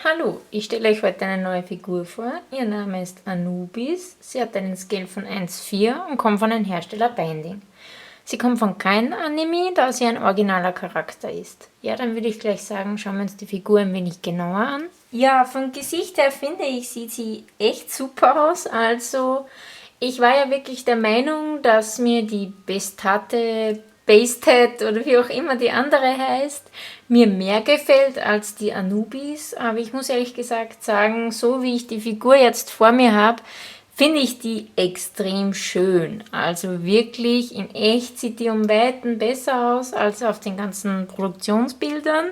Hallo, ich stelle euch heute eine neue Figur vor. Ihr Name ist Anubis. Sie hat einen Scale von 1,4 und kommt von einem Hersteller Binding. Sie kommt von keinem Anime, da sie ein originaler Charakter ist. Ja, dann würde ich gleich sagen, schauen wir uns die Figur ein wenig genauer an. Ja, vom Gesicht her finde ich, sieht sie echt super aus. Also, ich war ja wirklich der Meinung, dass mir die Bestate, Bastet oder wie auch immer die andere heißt, mir mehr gefällt als die Anubis. Aber ich muss ehrlich gesagt sagen, so wie ich die Figur jetzt vor mir habe, finde ich die extrem schön. Also wirklich, in echt sieht die um Weiten besser aus als auf den ganzen Produktionsbildern.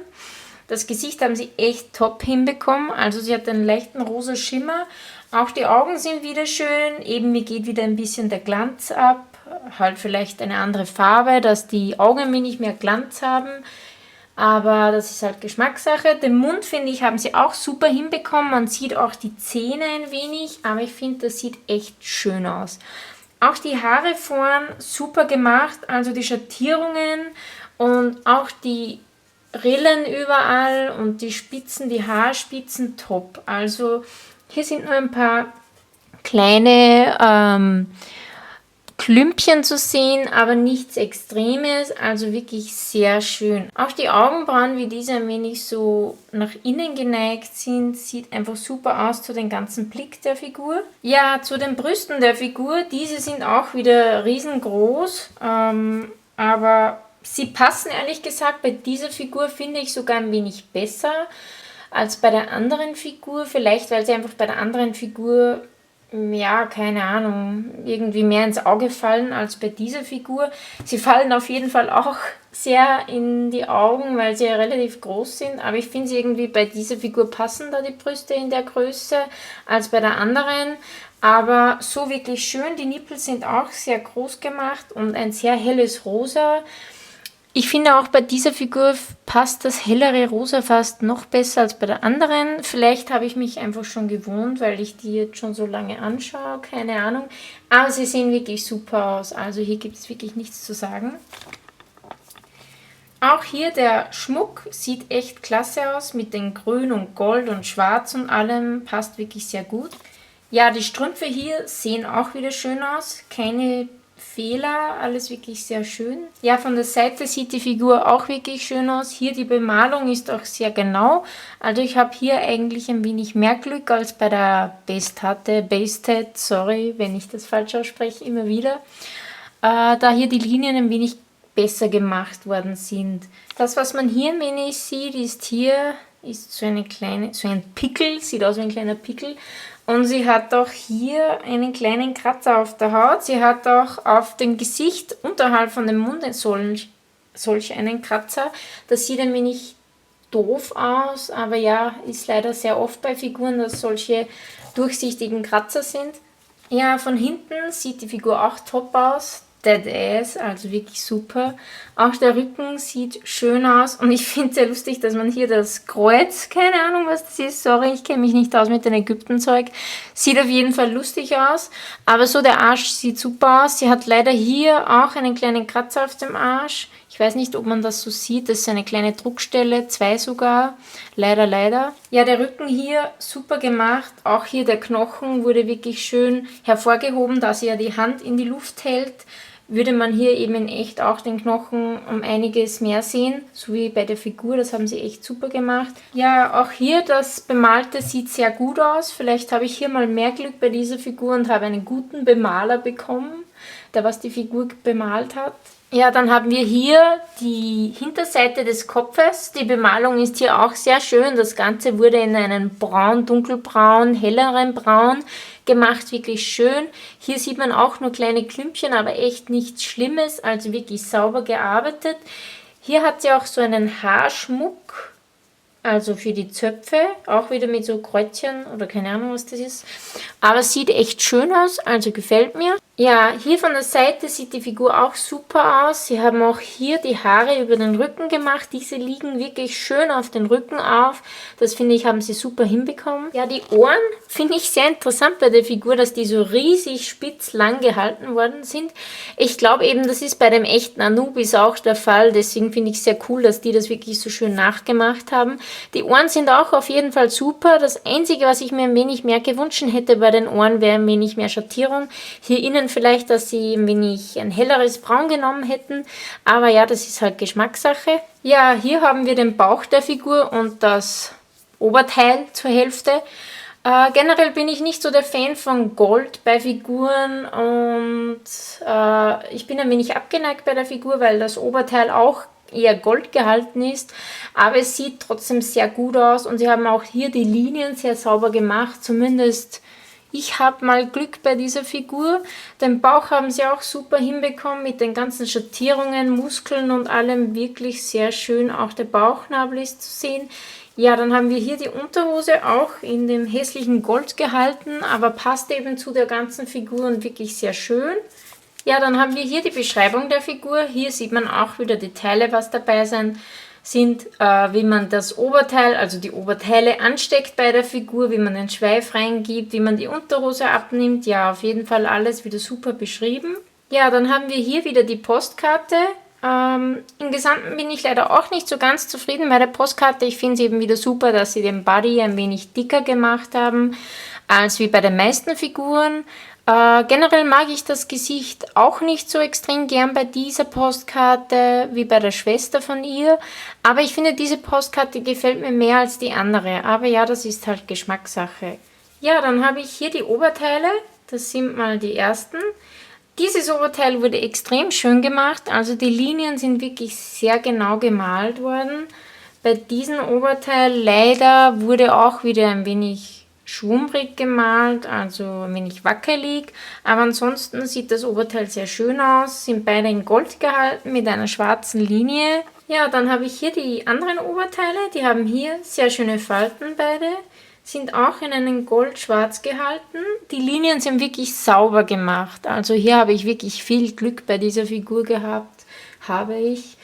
Das Gesicht haben sie echt top hinbekommen. Also sie hat einen leichten rosa Schimmer. Auch die Augen sind wieder schön. Eben mir geht wieder ein bisschen der Glanz ab. Halt vielleicht eine andere Farbe, dass die Augen ein wenig mehr Glanz haben. Aber das ist halt Geschmackssache. Den Mund, finde ich, haben sie auch super hinbekommen. Man sieht auch die Zähne ein wenig, aber ich finde, das sieht echt schön aus. Auch die Haare vorn super gemacht, also die Schattierungen und auch die Rillen überall und die Spitzen, die Haarspitzen top. Also hier sind nur ein paar kleine Klümpchen zu sehen, aber nichts Extremes, also wirklich sehr schön. Auch die Augenbrauen, wie diese ein wenig so nach innen geneigt sind, sieht einfach super aus zu dem ganzen Blick der Figur. Ja, zu den Brüsten der Figur, diese sind auch wieder riesengroß, aber sie passen ehrlich gesagt bei dieser Figur, finde ich, sogar ein wenig besser als bei der anderen Figur. Vielleicht, weil sie einfach bei der anderen Figur, ja, keine Ahnung, irgendwie mehr ins Auge fallen als bei dieser Figur. Sie fallen auf jeden Fall auch sehr in die Augen, weil sie ja relativ groß sind. Aber ich finde sie irgendwie bei dieser Figur passender, die Brüste in der Größe, als bei der anderen. Aber so wirklich schön. Die Nippel sind auch sehr groß gemacht und ein sehr helles Rosa. Ich finde auch bei dieser Figur passt das hellere Rosa fast noch besser als bei der anderen. Vielleicht habe ich mich einfach schon gewohnt, weil ich die jetzt schon so lange anschaue, keine Ahnung. Aber sie sehen wirklich super aus, also hier gibt es wirklich nichts zu sagen. Auch hier der Schmuck sieht echt klasse aus mit den Grün und Gold und Schwarz und allem, passt wirklich sehr gut. Ja, die Strümpfe hier sehen auch wieder schön aus, keine Fehler, alles wirklich sehr schön. Ja, von der Seite sieht die Figur auch wirklich schön aus. Hier die Bemalung ist auch sehr genau. Also ich habe hier eigentlich ein wenig mehr Glück als bei der Bastet, sorry, wenn ich das falsch ausspreche, immer wieder. Da hier die Linien ein wenig besser gemacht worden sind. Das, was man hier ein wenig sieht, ist so ein Pickel, sieht aus wie ein kleiner Pickel. Und sie hat auch hier einen kleinen Kratzer auf der Haut. Sie hat auch auf dem Gesicht unterhalb von dem Mund solch einen Kratzer. Das sieht ein wenig doof aus, aber ja, ist leider sehr oft bei Figuren, dass solche durchsichtigen Kratzer sind. Ja, von hinten sieht die Figur auch top aus. Dead Ass, also wirklich super. Auch der Rücken sieht schön aus und ich finde es sehr lustig, dass man hier das Kreuz, keine Ahnung was das ist, sorry, ich kenne mich nicht aus mit dem Ägyptenzeug, sieht auf jeden Fall lustig aus, aber so der Arsch sieht super aus. Sie hat leider hier auch einen kleinen Kratzer auf dem Arsch. Ich weiß nicht, ob man das so sieht, das ist eine kleine Druckstelle, 2 sogar, leider, leider. Ja, der Rücken hier super gemacht, auch hier der Knochen wurde wirklich schön hervorgehoben, da sie ja die Hand in die Luft hält. Würde man hier eben in echt auch den Knochen um einiges mehr sehen, so wie bei der Figur, das haben sie echt super gemacht. Ja, auch hier das Bemalte sieht sehr gut aus, vielleicht habe ich hier mal mehr Glück bei dieser Figur und habe einen guten Bemaler bekommen, der was die Figur bemalt hat. Ja, dann haben wir hier die Hinterseite des Kopfes. Die Bemalung ist hier auch sehr schön. Das Ganze wurde in einen braun, dunkelbraun, helleren Braun gemacht. Wirklich schön. Hier sieht man auch nur kleine Klümpchen, aber echt nichts Schlimmes. Also wirklich sauber gearbeitet. Hier hat sie auch so einen Haarschmuck, also für die Zöpfe. Auch wieder mit so Kreuzchen oder keine Ahnung, was das ist. Aber sieht echt schön aus, also gefällt mir. Ja, hier von der Seite sieht die Figur auch super aus. Sie haben auch hier die Haare über den Rücken gemacht. Diese liegen wirklich schön auf den Rücken auf. Das finde ich, haben sie super hinbekommen. Ja, die Ohren finde ich sehr interessant bei der Figur, dass die so riesig spitz lang gehalten worden sind. Ich glaube eben, das ist bei dem echten Anubis auch der Fall. Deswegen finde ich es sehr cool, dass die das wirklich so schön nachgemacht haben. Die Ohren sind auch auf jeden Fall super. Das Einzige, was ich mir ein wenig mehr gewünscht hätte bei den Ohren, wäre ein wenig mehr Schattierung. Hier innen vielleicht, dass sie ein wenig ein helleres Braun genommen hätten. Aber ja, das ist halt Geschmackssache. Ja, hier haben wir den Bauch der Figur und das Oberteil zur Hälfte. Generell bin ich nicht so der Fan von Gold bei Figuren und ich bin ein wenig abgeneigt bei der Figur, weil das Oberteil auch eher Gold gehalten ist, aber es sieht trotzdem sehr gut aus und sie haben auch hier die Linien sehr sauber gemacht, zumindest ich habe mal Glück bei dieser Figur. Den Bauch haben sie auch super hinbekommen mit den ganzen Schattierungen, Muskeln und allem, wirklich sehr schön. Auch der Bauchnabel ist zu sehen. Ja, dann haben wir hier die Unterhose auch in dem hässlichen Gold gehalten, aber passt eben zu der ganzen Figur und wirklich sehr schön. Ja, dann haben wir hier die Beschreibung der Figur. Hier sieht man auch wieder die Teile, was dabei sind, wie man das Oberteil, also die Oberteile ansteckt bei der Figur, wie man den Schweif reingibt, wie man die Unterhose abnimmt. Ja, auf jeden Fall alles wieder super beschrieben. Ja, dann haben wir hier wieder die Postkarte. Im Gesamten bin ich leider auch nicht so ganz zufrieden bei der Postkarte. Ich finde es eben wieder super, dass sie den Body ein wenig dicker gemacht haben, als wie bei den meisten Figuren. Generell mag ich das Gesicht auch nicht so extrem gern bei dieser Postkarte wie bei der Schwester von ihr. Aber ich finde, diese Postkarte gefällt mir mehr als die andere. Aber ja, das ist halt Geschmackssache. Ja, dann habe ich hier die Oberteile. Das sind mal die ersten. Dieses Oberteil wurde extrem schön gemacht. Also die Linien sind wirklich sehr genau gemalt worden. Bei diesem Oberteil leider wurde auch wieder ein wenig schwummrig gemalt, also ein wenig wackelig, aber ansonsten sieht das Oberteil sehr schön aus, sind beide in Gold gehalten mit einer schwarzen Linie. Ja, dann habe ich hier die anderen Oberteile, die haben hier sehr schöne Falten beide, sind auch in einen Gold-Schwarz gehalten. Die Linien sind wirklich sauber gemacht, also hier habe ich wirklich viel Glück bei dieser Figur gehabt, habe ich.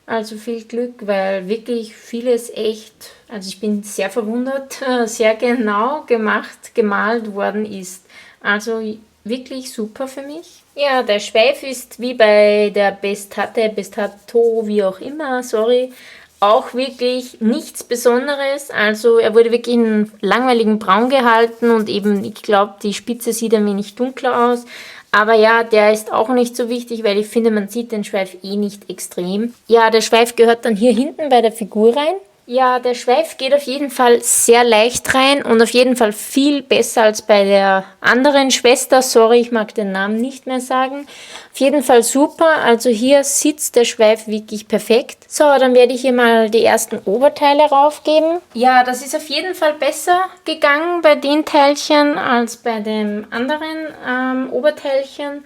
Also viel Glück, weil wirklich vieles echt, also ich bin sehr verwundert, sehr genau gemalt worden ist. Also wirklich super für mich. Ja, der Schweif ist wie bei der Bestato, wie auch immer, sorry, auch wirklich nichts Besonderes. Also er wurde wirklich in langweiligen Braun gehalten und eben, ich glaube, die Spitze sieht ein wenig dunkler aus. Aber ja, der ist auch nicht so wichtig, weil ich finde, man sieht den Schweif eh nicht extrem. Ja, der Schweif gehört dann hier hinten bei der Figur rein. Ja, der Schweif geht auf jeden Fall sehr leicht rein und auf jeden Fall viel besser als bei der anderen Schwester. Sorry, ich mag den Namen nicht mehr sagen. Auf jeden Fall super. Also hier sitzt der Schweif wirklich perfekt. So, dann werde ich hier mal die ersten Oberteile raufgeben. Ja, das ist auf jeden Fall besser gegangen bei den Teilchen als bei dem anderen Oberteilchen.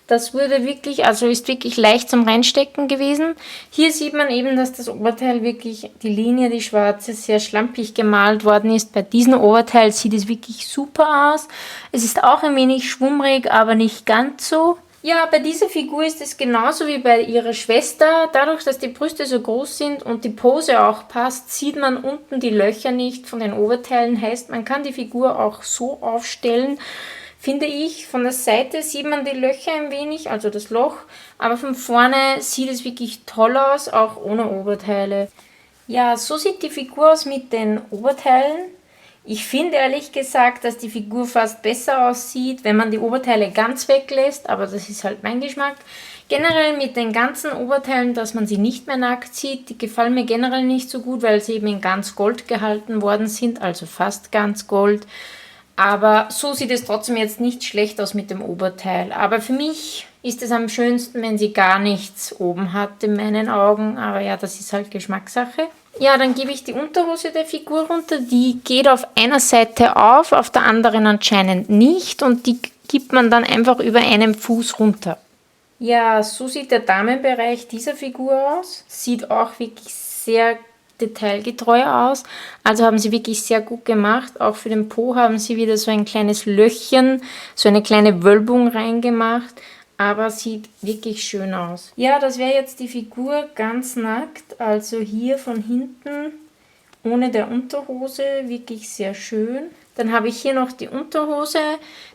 Das wurde wirklich, also ist wirklich leicht zum Reinstecken gewesen. Hier sieht man eben, dass das Oberteil wirklich, die Linie, die schwarze, sehr schlampig gemalt worden ist. Bei diesem Oberteil sieht es wirklich super aus. Es ist auch ein wenig schwummrig, aber nicht ganz so. Ja, bei dieser Figur ist es genauso wie bei ihrer Schwester. Dadurch, dass die Brüste so groß sind und die Pose auch passt, sieht man unten die Löcher nicht von den Oberteilen. Heißt, man kann die Figur auch so aufstellen, finde ich. Von der Seite sieht man die Löcher ein wenig, also das Loch, aber von vorne sieht es wirklich toll aus, auch ohne Oberteile. Ja, so sieht die Figur aus mit den Oberteilen. Ich finde ehrlich gesagt, dass die Figur fast besser aussieht, wenn man die Oberteile ganz weglässt, aber das ist halt mein Geschmack. Generell mit den ganzen Oberteilen, dass man sie nicht mehr nackt sieht, die gefallen mir generell nicht so gut, weil sie eben in ganz Gold gehalten worden sind, also fast ganz Gold. Aber so sieht es trotzdem jetzt nicht schlecht aus mit dem Oberteil. Aber für mich ist es am schönsten, wenn sie gar nichts oben hat, in meinen Augen. Aber ja, das ist halt Geschmackssache. Ja, dann gebe ich die Unterhose der Figur runter. Die geht auf einer Seite auf der anderen anscheinend nicht. Und die gibt man dann einfach über einen Fuß runter. Ja, so sieht der Damenbereich dieser Figur aus. Sieht auch wirklich sehr detailgetreu aus. Also haben sie wirklich sehr gut gemacht. Auch für den Po haben sie wieder so ein kleines Löchchen, so eine kleine Wölbung reingemacht. Aber sieht wirklich schön aus. Ja, das wäre jetzt die Figur ganz nackt. Also hier von hinten ohne der Unterhose. Wirklich sehr schön. Dann habe ich hier noch die Unterhose.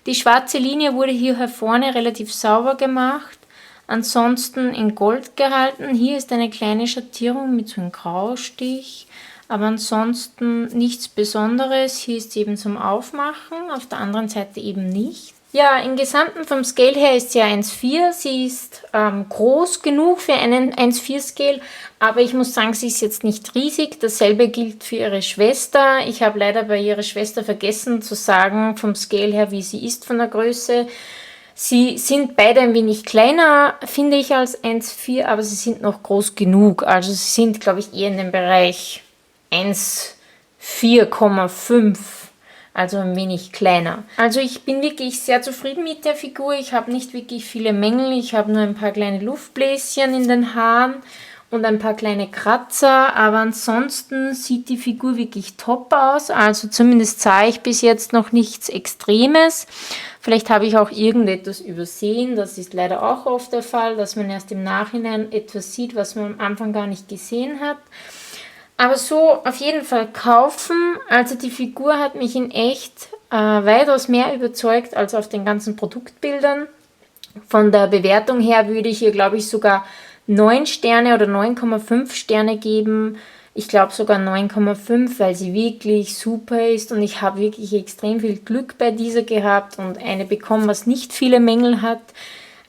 Die schwarze Linie wurde hier vorne relativ sauber gemacht. Ansonsten in Gold gehalten. Hier ist eine kleine Schattierung mit so einem Graustich. Aber ansonsten nichts Besonderes. Hier ist sie eben zum Aufmachen. Auf der anderen Seite eben nicht. Ja, im Gesamten vom Scale her ist sie 1,4. Sie ist groß genug für einen 1,4 Scale, aber ich muss sagen, sie ist jetzt nicht riesig. Dasselbe gilt für ihre Schwester. Ich habe leider bei ihrer Schwester vergessen zu sagen, vom Scale her, wie sie ist von der Größe. Sie sind beide ein wenig kleiner, finde ich, als 1,4, aber sie sind noch groß genug. Also sie sind, glaube ich, eher in dem Bereich 1,4,5. Also ein wenig kleiner. Also ich bin wirklich sehr zufrieden mit der Figur. Ich habe nicht wirklich viele Mängel. Ich habe nur ein paar kleine Luftbläschen in den Haaren und ein paar kleine Kratzer. Aber ansonsten sieht die Figur wirklich top aus. Also zumindest sah ich bis jetzt noch nichts Extremes. Vielleicht habe ich auch irgendetwas übersehen. Das ist leider auch oft der Fall, dass man erst im Nachhinein etwas sieht, was man am Anfang gar nicht gesehen hat. Aber so auf jeden Fall kaufen. Also die Figur hat mich in echt weitaus mehr überzeugt als auf den ganzen Produktbildern. Von der Bewertung her würde ich ihr, glaube ich, sogar 9 Sterne oder 9,5 Sterne geben. Ich glaube sogar 9,5, weil sie wirklich super ist. Und ich habe wirklich extrem viel Glück bei dieser gehabt und eine bekommen, was nicht viele Mängel hat.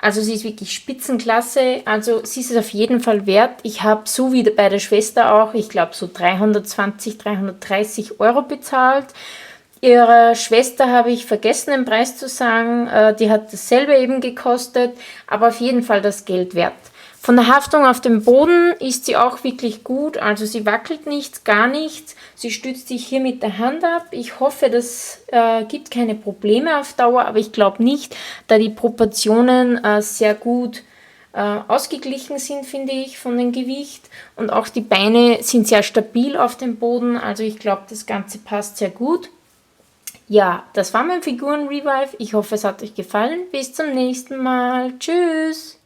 Also sie ist wirklich Spitzenklasse, also sie ist es auf jeden Fall wert. Ich habe so wie bei der Schwester auch, ich glaube so 320, 330 Euro bezahlt. Ihrer Schwester habe ich vergessen, den Preis zu sagen, die hat dasselbe eben gekostet, aber auf jeden Fall das Geld wert. Von der Haftung auf dem Boden ist sie auch wirklich gut, also sie wackelt nichts, gar nichts. Sie stützt sich hier mit der Hand ab. Ich hoffe, das gibt keine Probleme auf Dauer, aber ich glaube nicht, da die Proportionen sehr gut ausgeglichen sind, finde ich, von dem Gewicht. Und auch die Beine sind sehr stabil auf dem Boden, also ich glaube, das Ganze passt sehr gut. Ja, das war mein Figuren-Revive. Ich hoffe, es hat euch gefallen. Bis zum nächsten Mal. Tschüss!